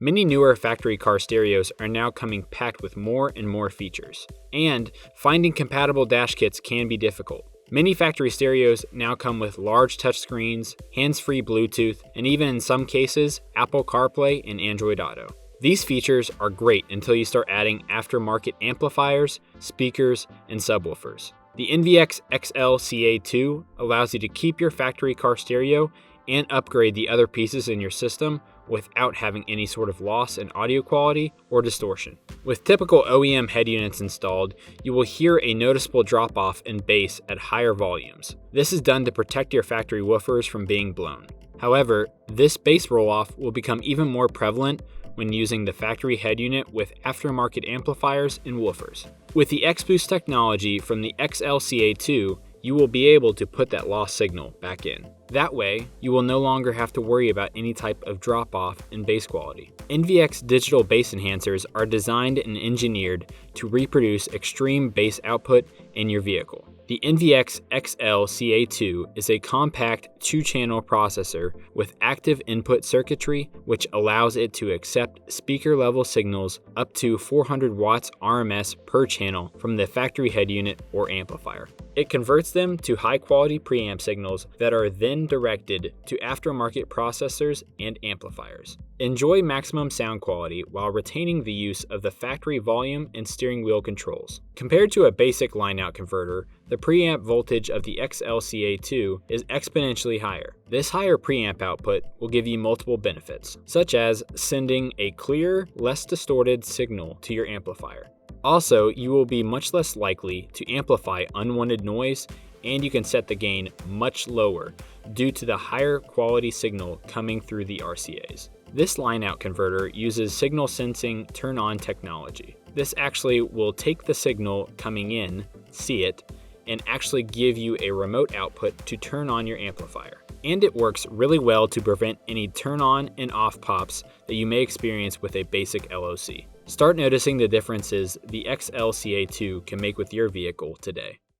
Many newer factory car stereos are now coming packed with more and more features, and finding compatible dash kits can be difficult. Many factory stereos now come with large touchscreens, hands-free Bluetooth, and even in some cases, Apple CarPlay and Android Auto. These features are great until you start adding aftermarket amplifiers, speakers, and subwoofers. The NVX XLCA2 allows you to keep your factory car stereo and upgrade the other pieces in your system without having any sort of loss in audio quality or distortion. With typical OEM head units installed, you will hear a noticeable drop-off in bass at higher volumes. This is done to protect your factory woofers from being blown. However, this bass roll-off will become even more prevalent when using the factory head unit with aftermarket amplifiers and woofers. With the X-Boost technology from the XLCA2, you will be able to put that lost signal back in. That way, you will no longer have to worry about any type of drop-off in bass quality. NVX digital bass enhancers are designed and engineered to reproduce extreme bass output in your vehicle. The NVX XLCA2 is a compact 2-channel processor with active input circuitry, which allows it to accept speaker-level signals up to 400 watts RMS per channel from the factory head unit or amplifier. It converts them to high-quality preamp signals that are then directed to aftermarket processors and amplifiers. Enjoy maximum sound quality while retaining the use of the factory volume and steering wheel controls. Compared to a basic line-out converter, the preamp voltage of the XLCA2 is exponentially higher. This higher preamp output will give you multiple benefits, such as sending a clearer, less distorted signal to your amplifier. Also, you will be much less likely to amplify unwanted noise, and you can set the gain much lower due to the higher quality signal coming through the RCAs. This line-out converter uses signal sensing turn-on technology. This actually will take the signal coming in, see it, and actually give you a remote output to turn on your amplifier. And it works really well to prevent any turn-on and off pops that you may experience with a basic LOC. Start noticing the differences the XLCA2 can make with your vehicle today.